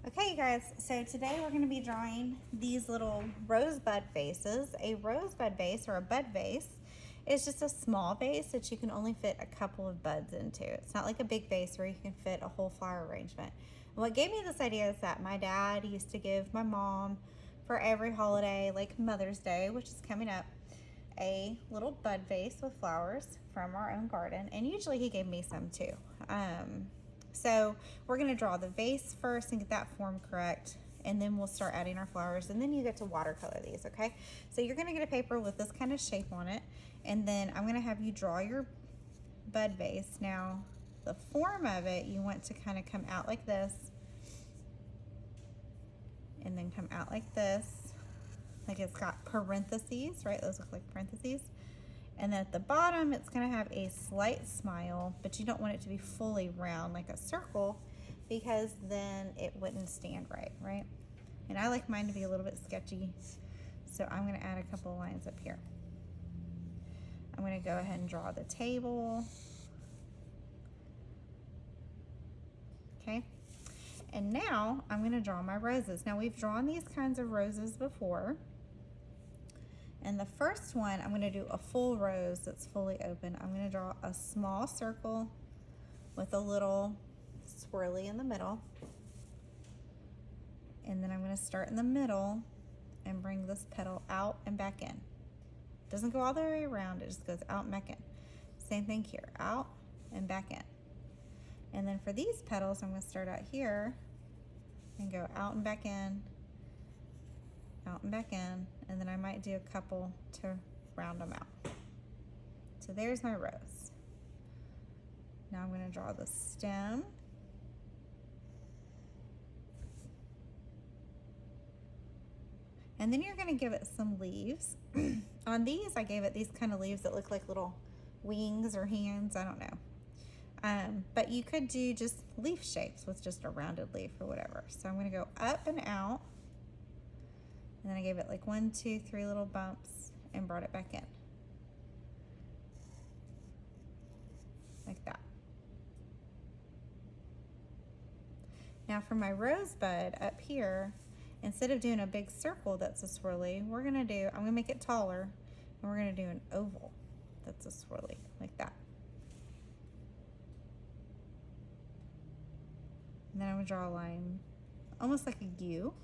Okay, you guys, so today we're going to be drawing these little rosebud vases. A rosebud vase or a bud vase is just a small vase that you can only fit a couple of buds into. It's not like a big vase where you can fit a whole flower arrangement. And what gave me this idea is that my dad used to give my mom for every holiday, like Mother's Day, which is coming up, a little bud vase with flowers from our own garden, and usually he gave me some too. So we're going to draw the vase first and get that form correct, and then we'll start adding our flowers, and then you get to watercolor these, okay? So you're going to get a paper with this kind of shape on it, and then I'm going to have you draw your bud vase. Now, the form of it, you want to kind of come out like this, and then come out like this, like it's got parentheses, right? Those look like parentheses. And then at the bottom, it's gonna have a slight smile, but you don't want it to be fully round like a circle because then it wouldn't stand right, right? And I like mine to be a little bit sketchy, so I'm gonna add a couple of lines up here. I'm gonna go ahead and draw the table. Okay, and now I'm gonna draw my roses. Now we've drawn these kinds of roses before. And the first one, I'm gonna do a full rose that's fully open. I'm gonna draw a small circle with a little swirly in the middle. And then I'm gonna start in the middle and bring this petal out and back in. It doesn't go all the way around, it just goes out and back in. Same thing here, out and back in. And then for these petals, I'm gonna start out here and go out and back in, out and back in, and then I might do a couple to round them out. So there's my rose. Now I'm going to draw the stem. And then you're going to give it some leaves. On these, I gave it these kind of leaves that look like little wings or hands, I don't know. But you could do just leaf shapes with just a rounded leaf or whatever. So I'm going to go up and out. And then I gave it like 1, 2, 3 little bumps and brought it back in. Like that. Now for my rosebud up here, instead of doing a big circle that's a swirly, I'm gonna make it taller, and we're gonna do an oval that's a swirly, like that. And then I'm gonna draw a line, almost like a U.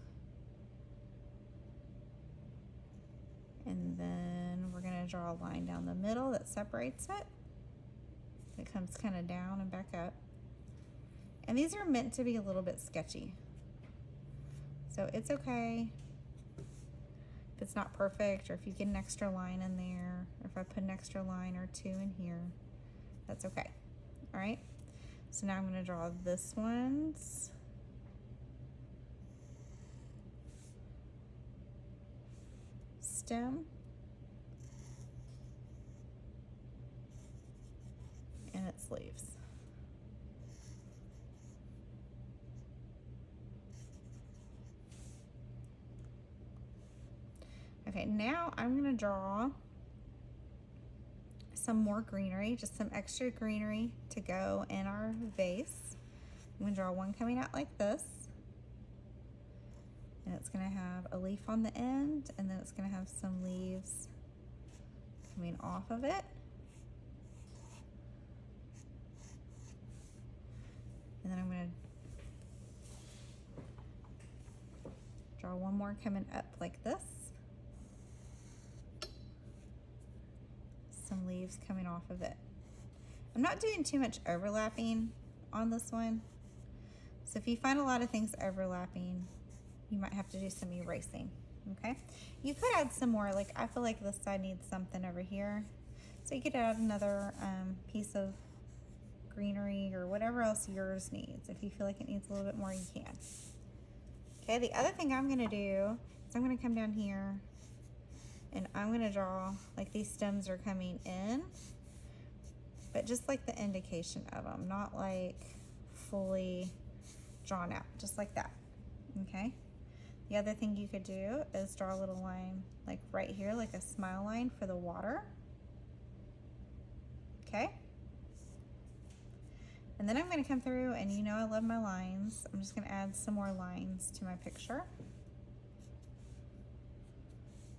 And then we're gonna draw a line down the middle that separates it. It comes kind of down and back up. And these are meant to be a little bit sketchy. So it's okay if it's not perfect, or if you get an extra line in there, or if I put an extra line or 2 in here, that's okay. All right, so now I'm gonna draw this one's stem and its leaves. Okay, now I'm gonna draw some more greenery, just some extra greenery to go in our vase. I'm gonna draw one coming out like this. And it's gonna have a leaf on the end, and then it's gonna have some leaves coming off of it. And then I'm gonna draw one more coming up like this. Some leaves coming off of it. I'm not doing too much overlapping on this one. So if you find a lot of things overlapping, you might have to do some erasing, okay? You could add some more, like I feel like this side needs something over here. So you could add another piece of greenery or whatever else yours needs. If you feel like it needs a little bit more, you can. Okay, the other thing I'm gonna do is I'm gonna come down here and I'm gonna draw, like these stems are coming in, but just like the indication of them, not like fully drawn out, just like that, okay? The other thing you could do is draw a little line like right here, like a smile line for the water, okay? And then I'm going to come through, and you know I love my lines. I'm just going to add some more lines to my picture.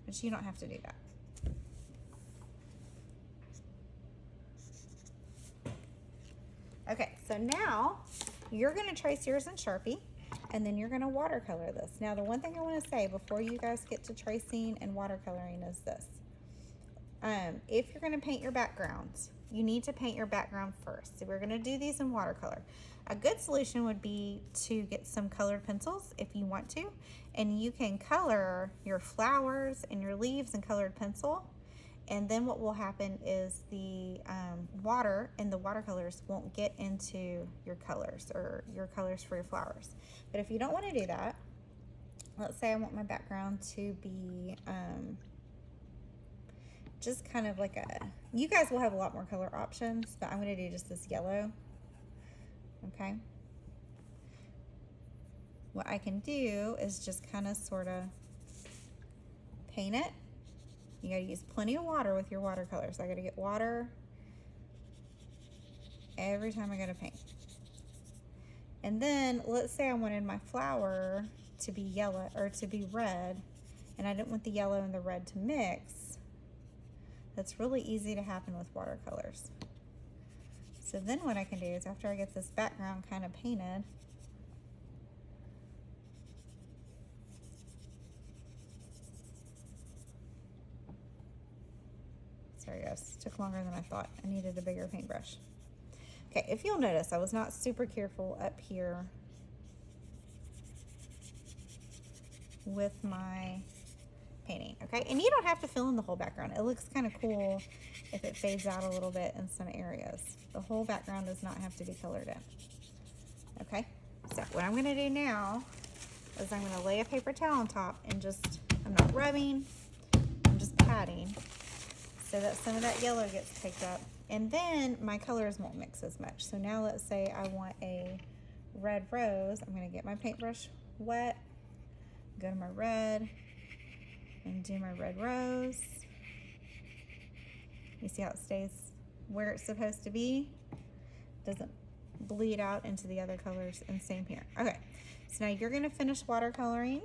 But you don't have to do that. Okay, so now you're going to trace yours in Sharpie, and then you're going to watercolor this. Now, the one thing I want to say before you guys get to tracing and watercoloring is this. If you're going to paint your backgrounds, you need to paint your background first. So we're going to do these in watercolor. A good solution would be to get some colored pencils if you want to, and you can color your flowers and your leaves in colored pencil. And then what will happen is the water and the watercolors won't get into your colors or your colors for your flowers. But if you don't want to do that, let's say I want my background to be just kind of like a, you guys will have a lot more color options, but I'm going to do just this yellow. Okay. What I can do is just kind of sort of paint it. You got to use plenty of water with your watercolors. I got to get water every time I got to paint. And then let's say I wanted my flower to be yellow or to be red, and I didn't want the yellow and the red to mix. That's really easy to happen with watercolors. So then what I can do is after I get this background kind of painted, sorry guys, it took longer than I thought. I needed a bigger paintbrush. Okay, if you'll notice, I was not super careful up here with my painting, okay? And you don't have to fill in the whole background. It looks kind of cool if it fades out a little bit in some areas. The whole background does not have to be colored in, okay? So what I'm gonna do now is I'm gonna lay a paper towel on top and just, I'm not rubbing, I'm just patting so that some of that yellow gets picked up. And then my colors won't mix as much. So now let's say I want a red rose. I'm gonna get my paintbrush wet, go to my red, and do my red rose. You see how it stays where it's supposed to be? Doesn't bleed out into the other colors, and same here. Okay, so now you're gonna finish watercoloring.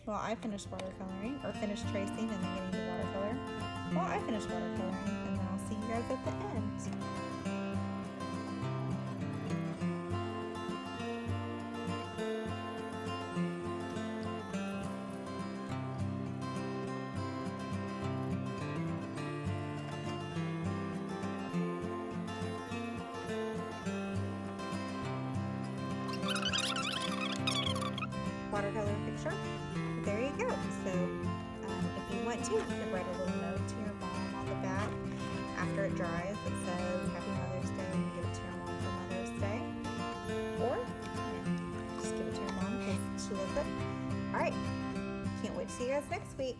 Well, I finished watercoloring, or finish tracing and then getting the watercolor. Well, I finished watercoloring, and then I'll see you guys at the end. Watercolor picture. There you go. So if you want to, you could write a little note to your mom on the back after it dries that says Happy Mother's Day, and give it to your mom for Mother's Day. Or just give it to your mom because she loves it. All right. Can't wait to see you guys next week.